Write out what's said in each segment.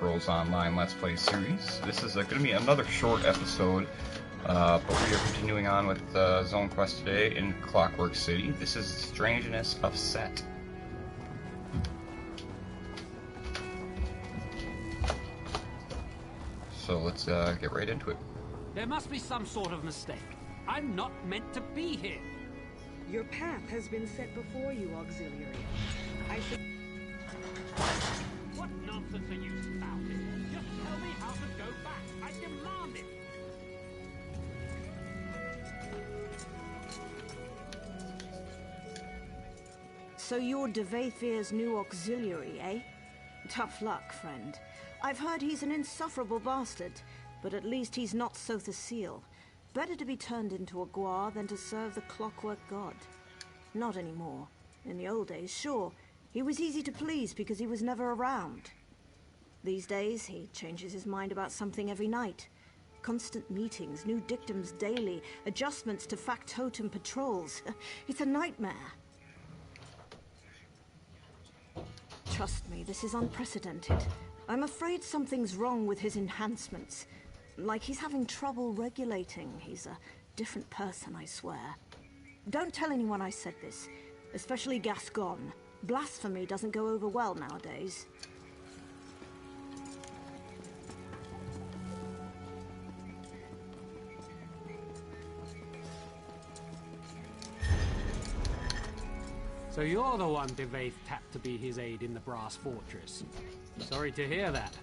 Scrolls Online Let's Play series. This is going to be another short episode, but we are continuing on with Zone Quest today in Clockwork City. This is the Strangeness of Set. So let's get right into it. There must be some sort of mistake. I'm not meant to be here. Your path has been set before you, Auxiliary. I should... What nonsense are you spouting? Just tell me how to go back. I demand it. So you're Devathir's new auxiliary, eh? Tough luck, friend. I've heard he's an insufferable bastard, but at least he's not Sotha Seal. Better to be turned into a Gwar than to serve the clockwork god. Not anymore. In the old days, sure, he was easy to please because he was never around. These days, he changes his mind about something every night. Constant meetings, new dictums daily, adjustments to factotum patrols. It's a nightmare. Trust me, this is unprecedented. I'm afraid something's wrong with his enhancements. Like he's having trouble regulating. He's a different person, I swear. Don't tell anyone I said this, especially Gascon. Blasphemy doesn't go over well nowadays. So you're the one Devath tapped to be his aide in the Brass Fortress. Sorry to hear that.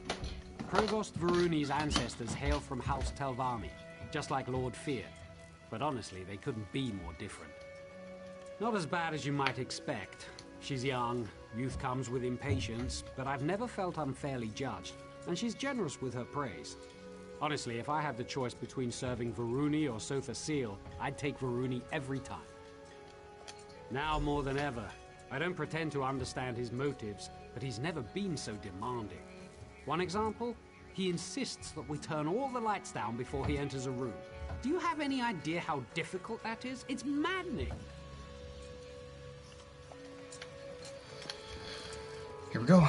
Provost Varuni's ancestors hail from House Telvanni, just like Lord Fear. But honestly, they couldn't be more different. Not as bad as you might expect. She's young, youth comes with impatience, but I've never felt unfairly judged, and she's generous with her praise. Honestly, if I had the choice between serving Varuni or Sotha Seal, I'd take Varuni every time. Now more than ever, I don't pretend to understand his motives, but he's never been so demanding. One example? He insists that we turn all the lights down before he enters a room. Do you have any idea how difficult that is? It's maddening. Here we go.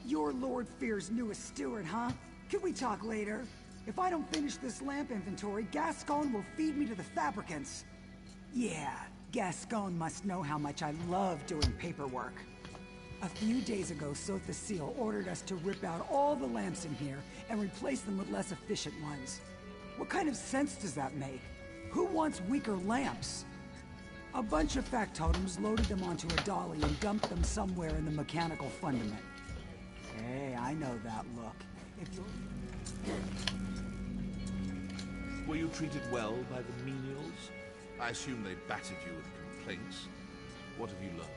You're Lord Fear's newest steward, huh? Can we talk later? If I don't finish this lamp inventory, Gascon will feed me to the fabricants. Yeah, Gascon must know how much I love doing paperwork. A few days ago, Sotha Seal ordered us to rip out all the lamps in here and replace them with less efficient ones. What kind of sense does that make? Who wants weaker lamps? A bunch of factotums loaded them onto a dolly and dumped them somewhere in the mechanical fundament. Hey, I know that look. If you're... Were you treated well by the menials? I assume they battered you with complaints. What have you learned?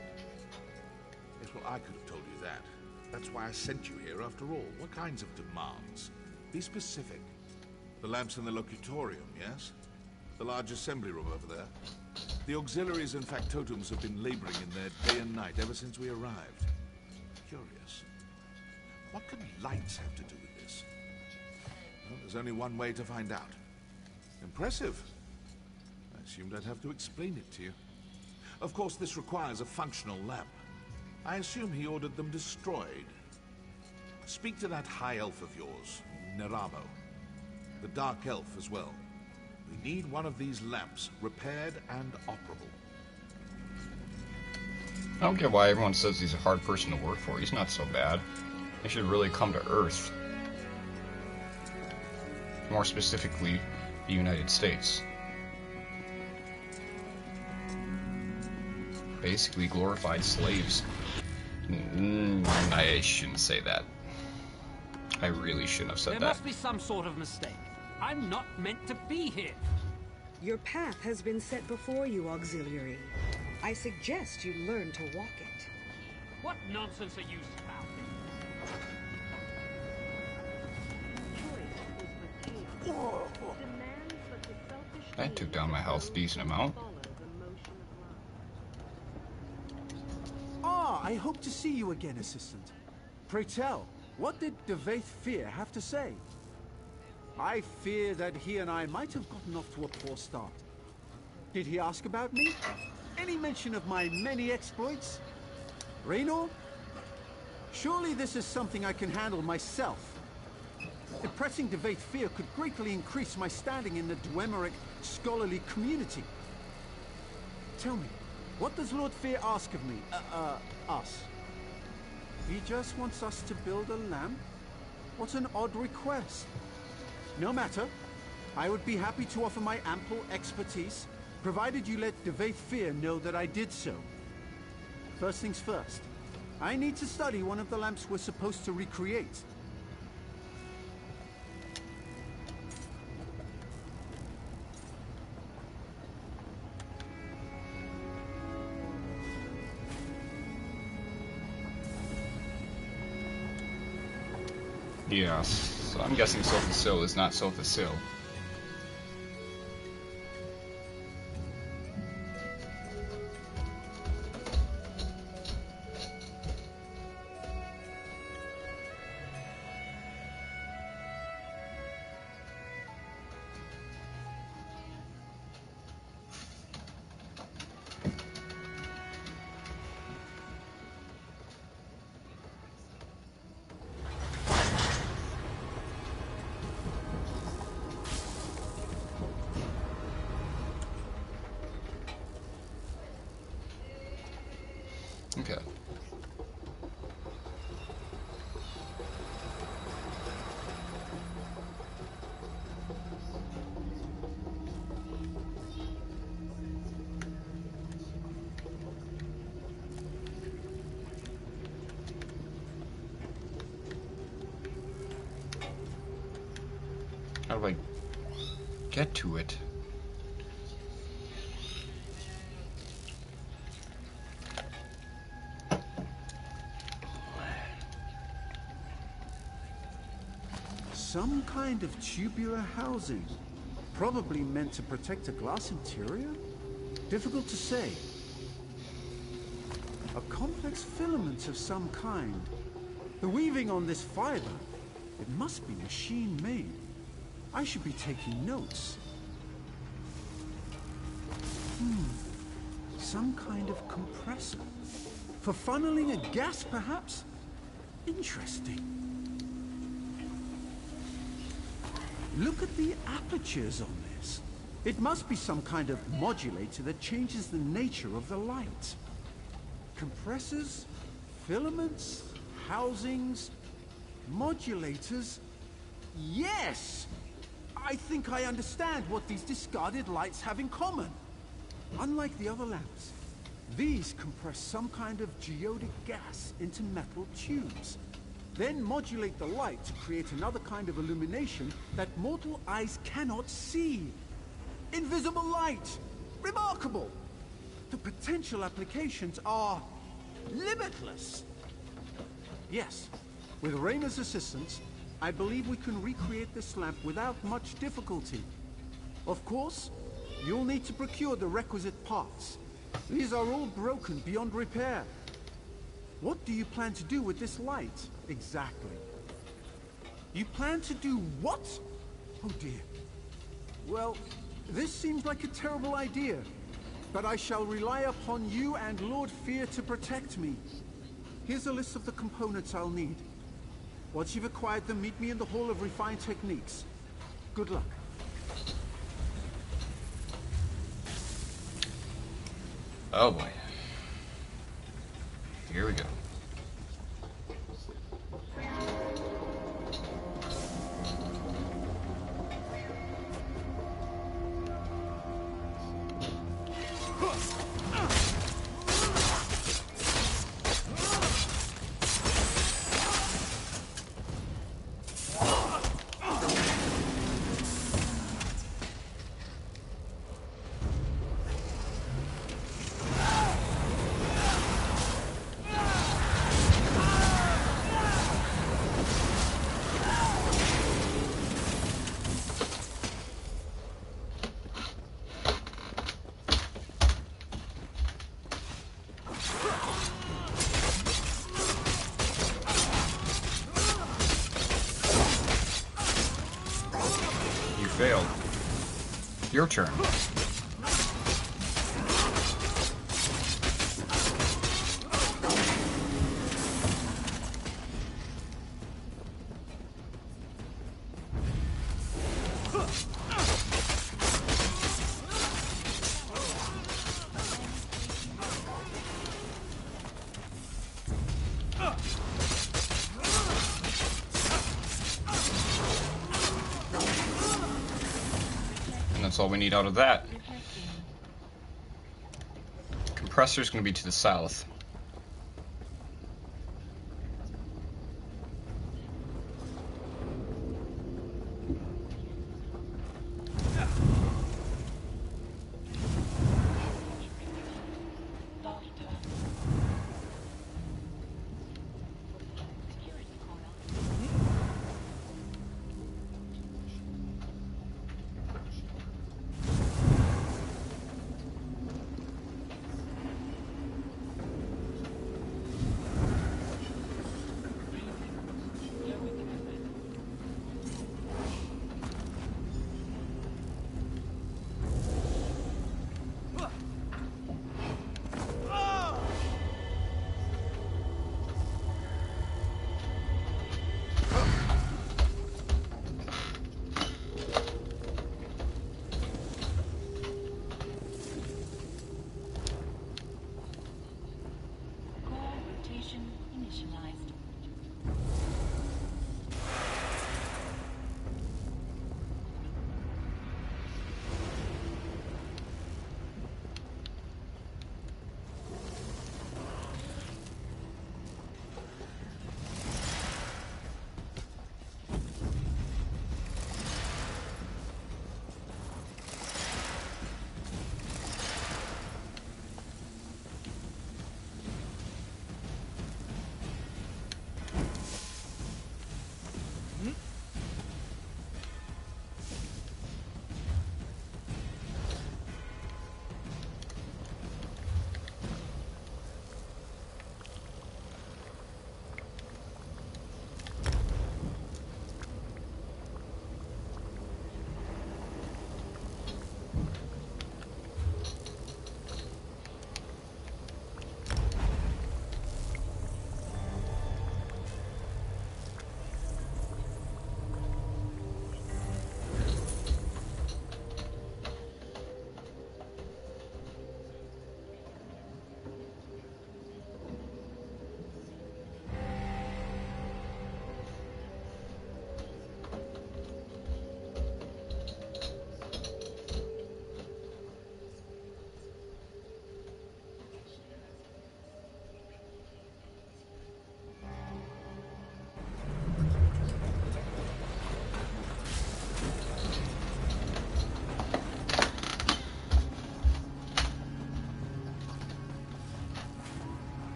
Yes, well, I could have told you that. That's why I sent you here after all. What kinds of demands? Be specific. The lamps in the locutorium, yes? The large assembly room over there? The auxiliaries and factotums have been laboring in there day and night ever since we arrived. Curious. What can lights have to do with this? Well, there's only one way to find out. Impressive. I assumed I'd have to explain it to you. Of course, this requires a functional lamp. I assume he ordered them destroyed. Speak to that high elf of yours, Neramo. The dark elf as well. We need one of these lamps, repaired and operable. I don't get why everyone says he's a hard person to work for. He's not so bad. He should really come to Earth. More specifically, the United States. Basically glorified slaves. I shouldn't say that. I really shouldn't have said that. There must be some sort of mistake. I'm not meant to be here. Your path has been set before you, Auxiliary. I suggest you learn to walk it. What nonsense are you spouting? That took down my health a decent amount. Ah, I hope to see you again, Assistant. Pray tell, what did Devath have to say? I fear that he and I might have gotten off to a poor start. Did he ask about me? any mention of my many exploits? Raynor? Surely this is something I can handle myself. Impressing Devaith Fear could greatly increase my standing in the Dwemer scholarly community. Tell me, what does Lord Fear ask of me? Us? He just wants us to build a lamp? What an odd request. No matter. I would be happy to offer my ample expertise, provided you let Devaith Fear know that I did so. First things first. I need to study one of the lamps we're supposed to recreate. Yes, so I'm guessing Sothasil is not Sothasil. Okay. How do I get to it? Some kind of tubular housing. Probably meant to protect a glass interior? Difficult to say. A complex filament of some kind. The weaving on this fiber, it must be machine-made. I should be taking notes. Some kind of compressor. For funneling a gas, perhaps? Interesting. Look at the apertures on this. It must be some kind of modulator that changes the nature of the light. Compressors, filaments, housings, modulators. Yes! I think I understand what these discarded lights have in common. Unlike the other lamps, these compress some kind of geodic gas into metal tubes. Then modulate the light to create another kind of illumination that mortal eyes cannot see. Invisible light! Remarkable! The potential applications are limitless. Yes, with Rayna's assistance, I believe we can recreate this lamp without much difficulty. Of course, you'll need to procure the requisite parts. These are all broken beyond repair. What do you plan to do with this light, exactly? You plan to do what? Oh dear. Well, this seems like a terrible idea, but I shall rely upon you and Lord Fear to protect me. Here's a list of the components I'll need. Once you've acquired them, meet me in the Hall of Refined Techniques. Good luck. Oh boy. Here we go. Failed. Your turn. That's all we need out of that. Compressor's going to be to the south.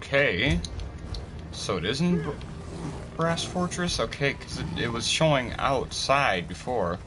Okay, so it isn't Brass Fortress? Okay, because it was showing outside before.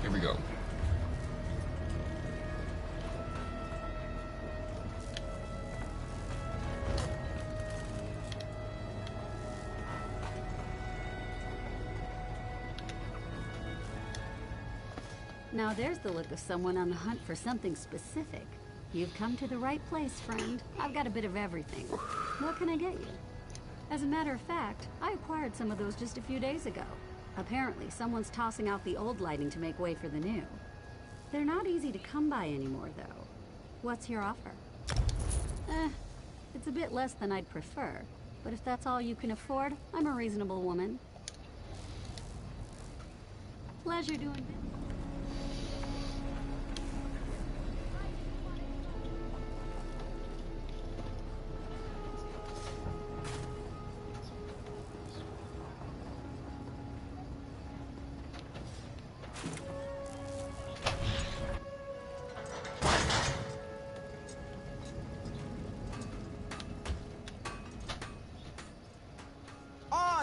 Here we go. Now there's the look of someone on the hunt for something specific. You've come to the right place, friend. I've got a bit of everything. What can I get you? As a matter of fact, I acquired some of those just a few days ago. Apparently, someone's tossing out the old lighting to make way for the new. They're not easy to come by anymore, though. What's your offer? It's a bit less than I'd prefer. But if that's all you can afford, I'm a reasonable woman. Pleasure doing business.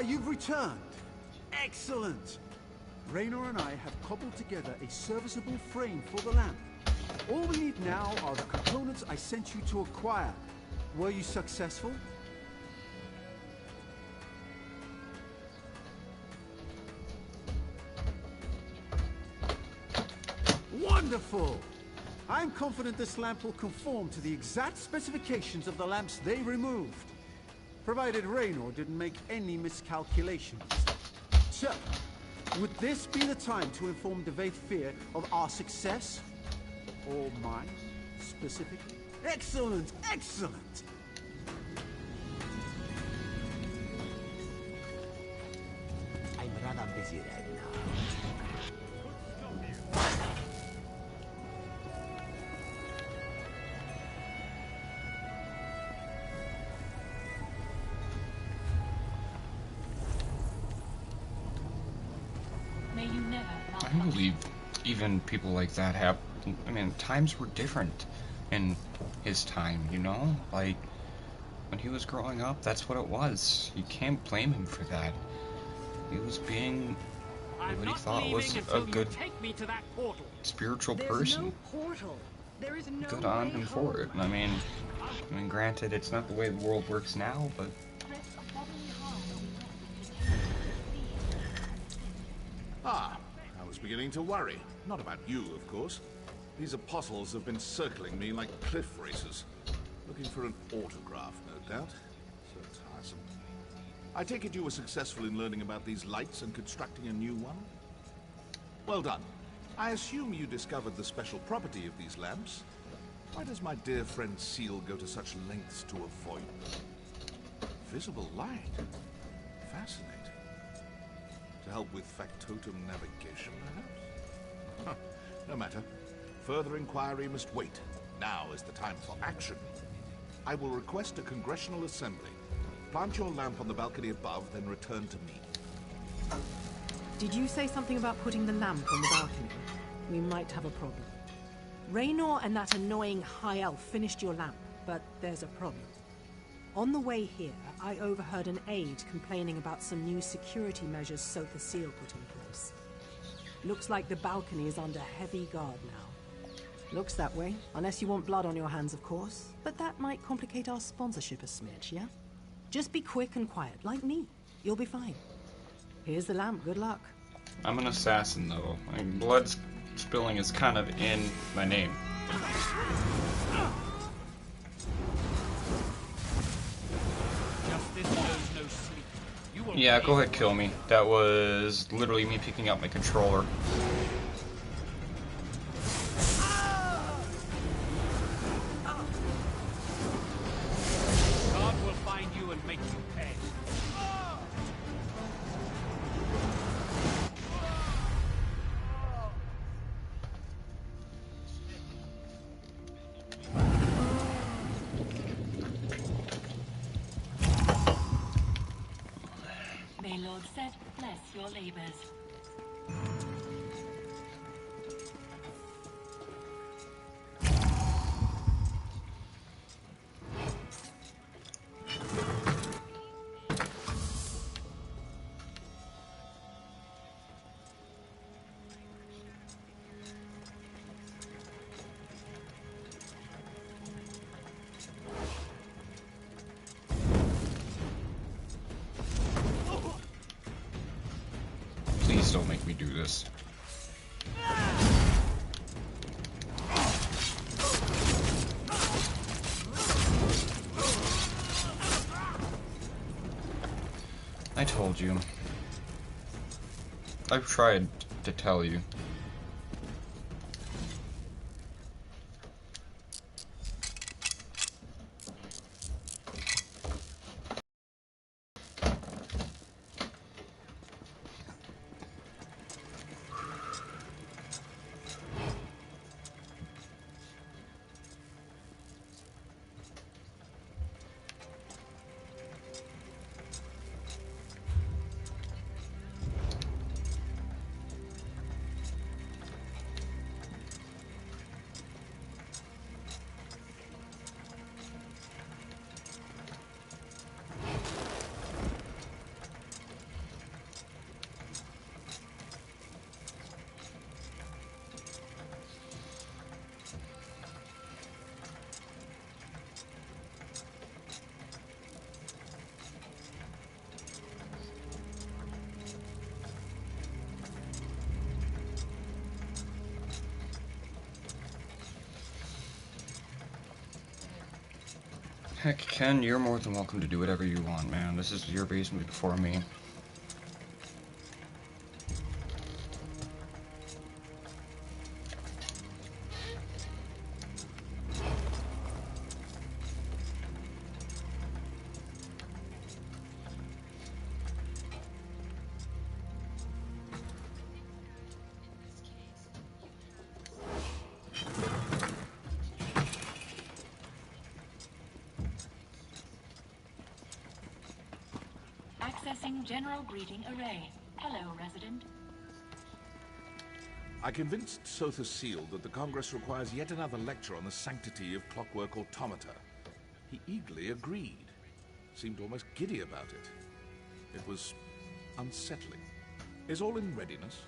you've returned. Excellent. Raynor and I have cobbled together a serviceable frame for the lamp. All we need now are the components I sent you to acquire. Were you successful? Wonderful! I'm confident this lamp will conform to the exact specifications of the lamps they removed, provided Raynor didn't make any miscalculations. So, would this be the time to inform Devaith Fear of our success? Or mine, specifically? Excellent! Excellent! I'm rather busy right now. I can believe even people like that have. I mean, times were different in his time, you know? Like, when he was growing up, that's what it was. You can't blame him for that. He was being what he thought was a good spiritual person. No portal. There is no Good on him for it. I mean, granted, it's not the way the world works now, but Ah, I was beginning to worry. Not about you, of course. These apostles have been circling me like cliff racers. Looking for an autograph, no doubt. So tiresome. I take it you were successful in learning about these lights and constructing a new one? Well done. I assume you discovered the special property of these lamps. Why does my dear friend Seal go to such lengths to avoid them? Visible light. Fascinating. To help with factotum navigation, perhaps? Huh, no matter. Further inquiry must wait. Now is the time for action. I will request a congressional assembly. Plant your lamp on the balcony above, then return to me. Did you say something about putting the lamp on the balcony? We might have a problem. Raynor and that annoying high elf finished your lamp, but there's a problem. On the way here, I overheard an aide complaining about some new security measures Sotha Seal put in place. Looks like the balcony is under heavy guard now. Looks that way, unless you want blood on your hands, of course. But that might complicate our sponsorship a smidge, yeah? Just be quick and quiet, like me. You'll be fine. Here's the lamp, good luck. I'm an assassin, though. Blood spilling is kind of in my name. Yeah, go ahead, kill me. That was literally me picking up my controller. God will find you and make you pay. May Lord Set bless your labors. Please don't make me do this. I told you. I've tried to tell you. Heck, Ken, you're more than welcome to do whatever you want, man. This is your basement before me. Accessing General Greeting Array. Hello, resident. I convinced Sotha Seal that the Congress requires yet another lecture on the sanctity of clockwork automata. He eagerly agreed. Seemed almost giddy about it. It was unsettling. Is all in readiness?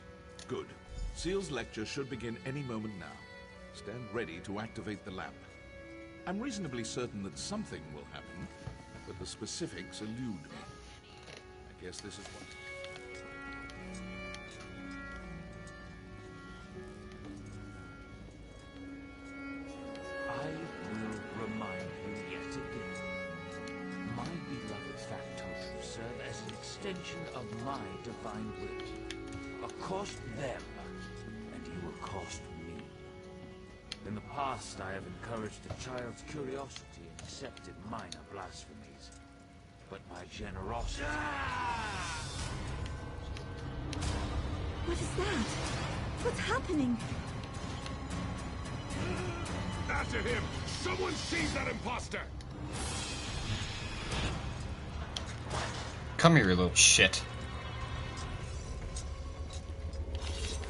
Good. Seal's lecture should begin any moment now. Stand ready to activate the lamp. I'm reasonably certain that something will happen, but the specifics elude me. I guess this is what... I will remind you yet again. My beloved factors serve as an extension of my divine will. Accost them, and you accost me. In the past, I have encouraged a child's curiosity and accepted minor blasphemies. But my generosity... What is that? What's happening? After him! Someone seize that imposter! Come here, you little shit.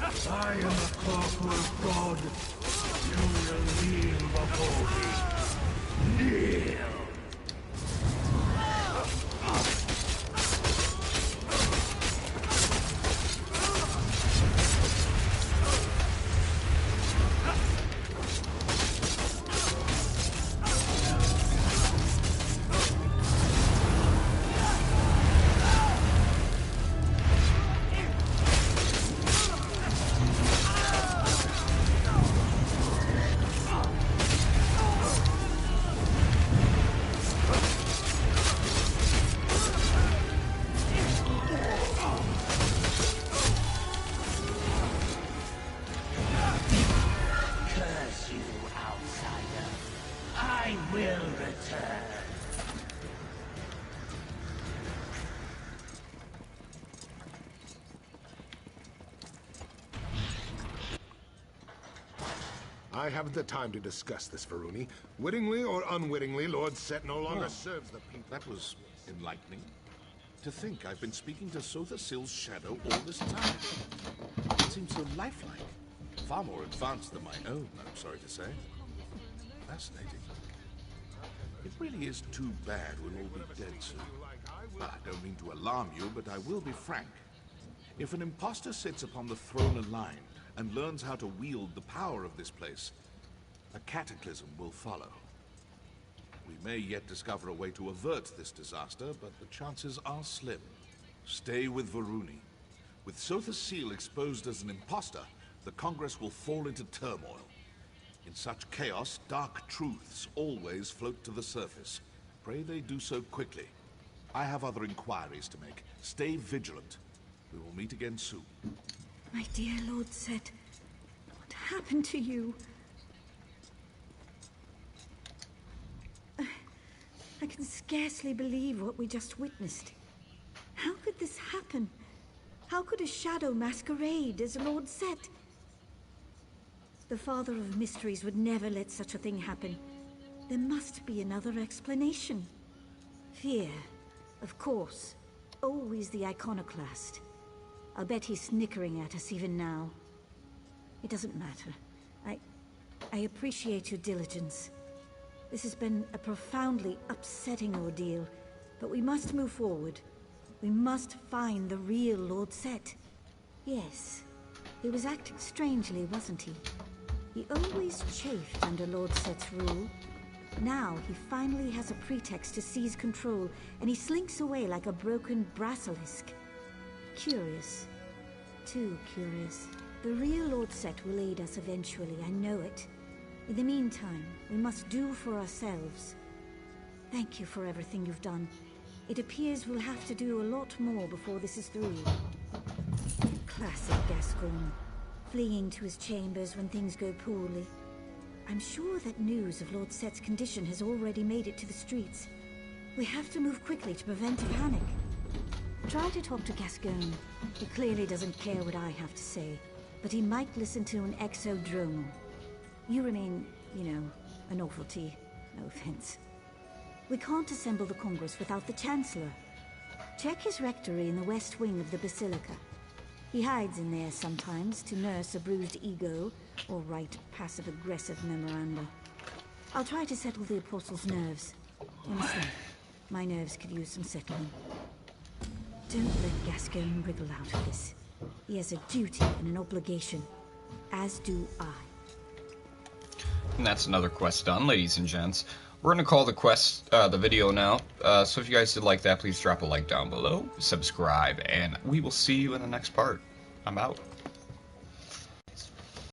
I am the clockwork god. You will kneel before me. Kneel. I haven't the time to discuss this, Varuni. Wittingly or unwittingly, Lord Set no longer serves the people. That was enlightening. To think I've been speaking to Sotha Seal's shadow all this time. It seems so lifelike. Far more advanced than my own, I'm sorry to say. Fascinating. It really is too bad we'll all be dead soon. Well, I don't mean to alarm you, but I will be frank. If an imposter sits upon the throne aligned and learns how to wield the power of this place, a cataclysm will follow. We may yet discover a way to avert this disaster, but the chances are slim. Stay with Varuni. With Sotha Seal exposed as an imposter, the Congress will fall into turmoil. In such chaos, dark truths always float to the surface. Pray they do so quickly. I have other inquiries to make. Stay vigilant. We will meet again soon. My dear Lord Set, what happened to you? I can scarcely believe what we just witnessed. How could this happen? How could a shadow masquerade as Lord Set? The Father of Mysteries would never let such a thing happen. There must be another explanation. Fear, of course. Always the iconoclast. I'll bet he's snickering at us even now. It doesn't matter. I appreciate your diligence. This has been a profoundly upsetting ordeal, but we must move forward. We must find the real Lord Set. Yes, he was acting strangely, wasn't he? He always chafed under Lord Set's rule. Now he finally has a pretext to seize control, and he slinks away like a broken basilisk. Curious. Too curious. The real Lord Set will aid us eventually, I know it. In the meantime, we must do for ourselves. Thank you for everything you've done. It appears we'll have to do a lot more before this is through. Classic Gascon. Fleeing to his chambers when things go poorly. I'm sure that news of Lord Set's condition has already made it to the streets. We have to move quickly to prevent a panic. Try to talk to Gascon. He clearly doesn't care what I have to say, but he might listen to an exodromo. You remain, you know, a novelty. No offense. We can't assemble the Congress without the Chancellor. Check his rectory in the west wing of the Basilica. He hides in there sometimes to nurse a bruised ego or write passive-aggressive memoranda. I'll try to settle the Apostle's nerves. Honestly, my nerves could use some settling. Don't let Gascon wriggle out of this. He has a duty and an obligation, as do I. And that's another quest done, ladies and gents. We're going to call the video now. So if you guys did like that, please drop a like down below, subscribe, and we will see you in the next part. I'm out.